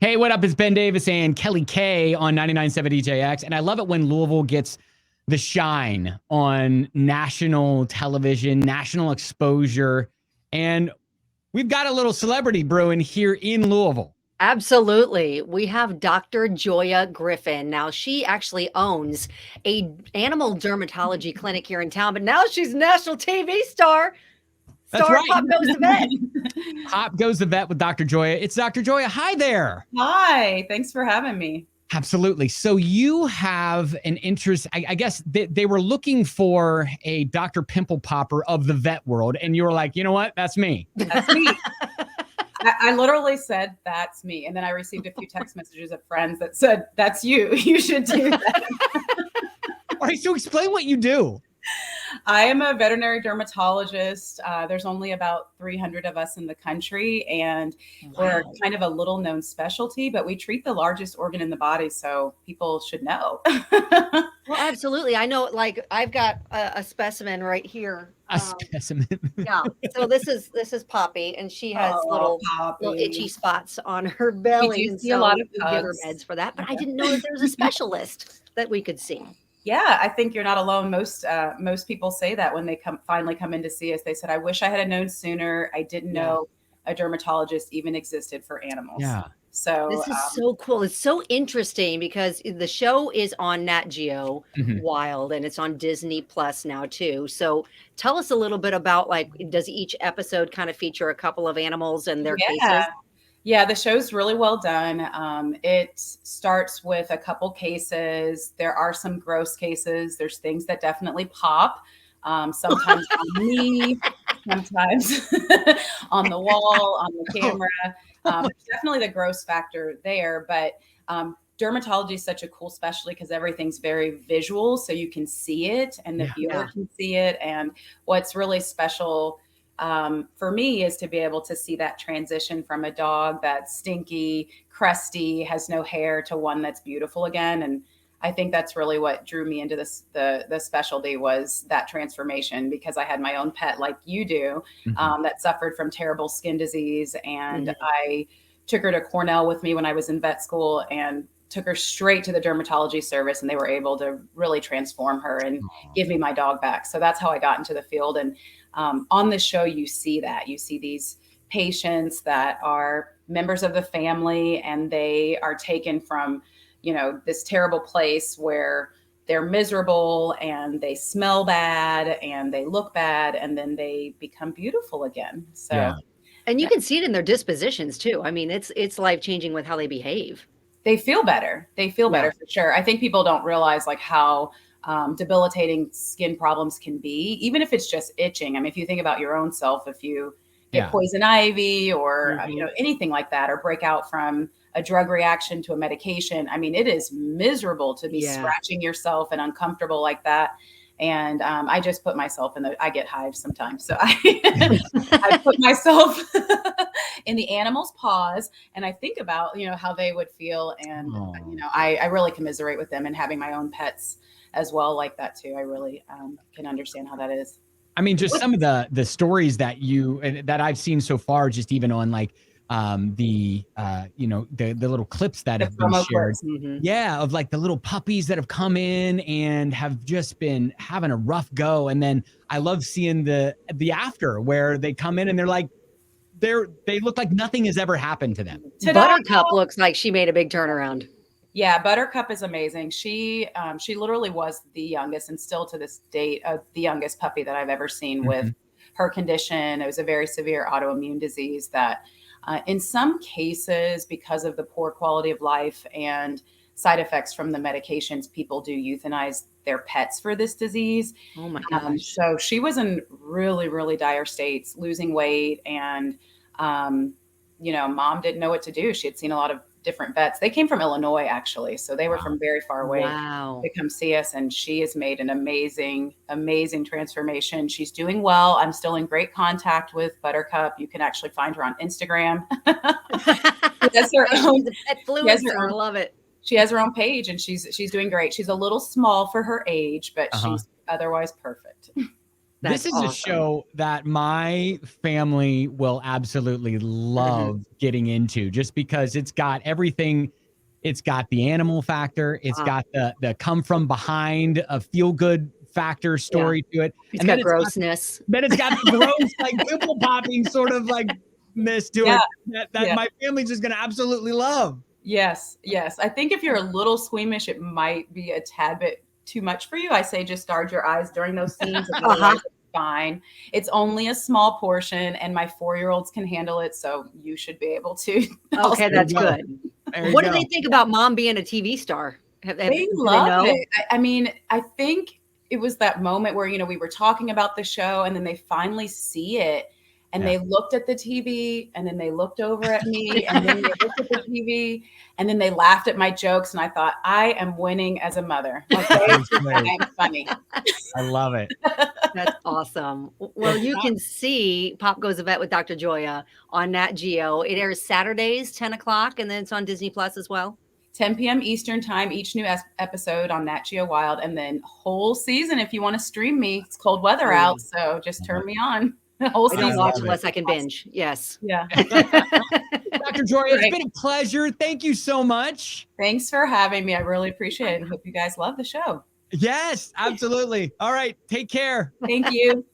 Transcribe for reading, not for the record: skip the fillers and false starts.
Hey, what up? It's Ben Davis and Kelly K on 99.7 DJX. And I love it when Louisville gets the shine on national television, national exposure. And we've got a little celebrity brewing here in Louisville. Absolutely. We have Dr. Joya Griffin. Now, she actually owns a animal dermatology clinic here in town, but now she's a national TV star. That's Star right. Pop Goes the Vet. Pop Goes the Vet with Dr. Joya. It's Dr. Joya. Hi there. Hi. Thanks for having me. Absolutely. So you have an interest, I guess they were looking for a Dr. Pimple Popper of the vet world. And you were like, you know what? That's me. That's me. I literally said, that's me. And then I received a few text messages of friends that said, that's you. You should do that. All right. So explain what you do. I am a veterinary dermatologist. There's only about 300 of us in the country, and we're kind of a little known specialty, but we treat the largest organ in the body, so people should know. Well, absolutely. I know, like, I've got a specimen right here. A specimen. Yeah. So this is Poppy, and she has little itchy spots on her belly. We do see a lot of we give her meds for that, but I didn't know that there was a specialist that we could see. Yeah, I think you're not alone. Most people say that when they finally come in to see us. They said, I wish I had known sooner. I didn't know a dermatologist even existed for animals. Yeah. So this is so cool. It's so interesting because the show is on NatGeo Wild, and it's on Disney Plus now too. So tell us a little bit about, like, does each episode kind of feature a couple of animals and their cases? Yeah, the show's really well done. It starts with a couple cases. There are some gross cases. There's things that definitely pop. Sometimes on me, sometimes on the wall, on the camera. Definitely the gross factor there. But dermatology is such a cool specialty because everything's very visual. So you can see it and the viewer can see it. And what's really special for me is to be able to see that transition from a dog that's stinky, crusty, has no hair to one that's beautiful again. And I think that's really what drew me into this, the specialty, was that transformation, because I had my own pet, like you do, that suffered from terrible skin disease. And I took her to Cornell with me when I was in vet school and took her straight to the dermatology service, and they were able to really transform her and give me my dog back. So that's how I got into the field. And on the show, you see that. You see these patients that are members of the family, and they are taken from, this terrible place where they're miserable and they smell bad and they look bad, and then they become beautiful again. So, and you can see it in their dispositions too. I mean, it's life-changing with how they behave. They feel better. They feel better for sure. I think people don't realize like how debilitating skin problems can be, even if it's just itching. I mean, if you think about your own self, if you get poison ivy or anything like that, or break out from a drug reaction to a medication, I mean, it is miserable to be scratching yourself and uncomfortable like that. And I just put myself I get hives sometimes. So I put myself in the animal's paws, and I think about, how they would feel. And, I really commiserate with them, and having my own pets as well like that too. I really can understand how that is. I mean, just some of the stories that I've seen so far, just even on like the little clips that have been shared. Of like the little puppies that have come in and have just been having a rough go. And then I love seeing the after, where they come in and they're like, they look like nothing has ever happened to them. Buttercup looks like she made a big turnaround. Yeah, Buttercup is amazing. She literally was the youngest, and still to this date, the youngest puppy that I've ever seen with her condition. It was a very severe autoimmune disease that in some cases, because of the poor quality of life and side effects from the medications, people do euthanize their pets for this disease. Oh my gosh. So she was in really, really dire states, losing weight. And, mom didn't know what to do. She had seen a lot of different vets. They came from Illinois, actually. So they were from very far away to come see us. And she has made an amazing, amazing transformation. She's doing well. I'm still in great contact with Buttercup. You can actually find her on Instagram. I love it. She has her own page, and she's doing great. She's a little small for her age, but she's otherwise perfect. This is awesome. a show that my family will absolutely love getting into, just because it's got everything. It's got the animal factor. It's got the come from behind, a feel good factor story to it. It's got grossness. Then it's got the gross, like pimple popping sort of like ness to it that my family's just going to absolutely love. Yes. I think if you're a little squeamish, it might be a tad bit too much for you. I say just guard your eyes during those scenes. It's fine. It's only a small portion, and my 4-year-olds can handle it, so you should be able to. Okay, that's good. What do they think about mom being a TV star? They love it. I mean, I think it was that moment where, we were talking about the show, and then they finally see it, and they looked at the TV, and then they looked over at me, and then they looked at the TV, and then they laughed at my jokes, and I thought, I am winning as a mother. I'm funny. I love it. That's awesome. Well, you can see Pop Goes a Vet with Dr. Joya on Nat Geo. It airs Saturdays, 10 o'clock, and then it's on Disney Plus as well. 10 p.m. Eastern time, each new episode on NatGeo Wild, and then whole season if you want to stream me. It's cold weather out, so just turn me on. I don't watch unless I can binge. Yes. Yeah. Dr. Joya, it's been a pleasure. Thank you so much. Thanks for having me. I really appreciate it, and hope you guys love the show. Yes, absolutely. All right. Take care. Thank you.